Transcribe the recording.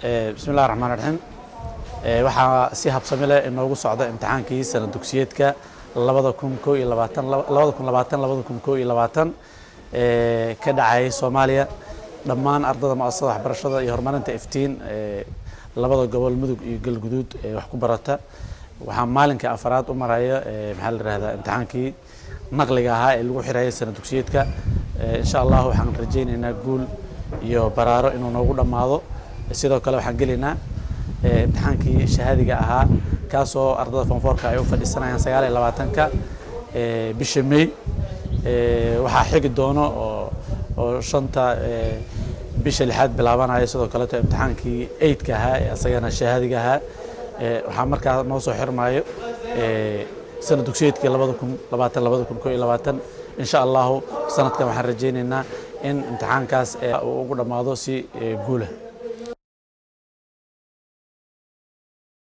بسم الله الرحمن الرحيم waxaa si habsami leh inoogu socda imtixaankii sanad dugsiyeedka 2020 ka dhacay Soomaaliya dhammaan ardayda mu'assasada waxbarashada iyo horumarinta iftiin labada gobol Mudug iyo Galguduud wax ku barata waxaa maalinka afraad u maraya maxaa la yiraahdaa imtixaankii naqliga ahaa ee lagu xirayay sanad dugsiyeedka insha Allah waxaan rajaynaynaa guul iyo baraaro inuu noogu dhamaado sidoo kale waxaan gelaynaa imtixaankii shahaadiga ahaa kaasoo ardayda form 4 ay u fadhiisanayaan 29ka bisha May waxaa xigi doono oo shanta bisha lixaad bilaabanaya sidoo kale imtixaankii 8ka ahaa asagana shahaadiga ahaa waxaa markaa noo soo xirmayo sanad dugsiyeedkii 2020 insha Allah sanadkan waxaan rajaynaynaa in imtixaankaas uu ugu dhamaado si guul ah.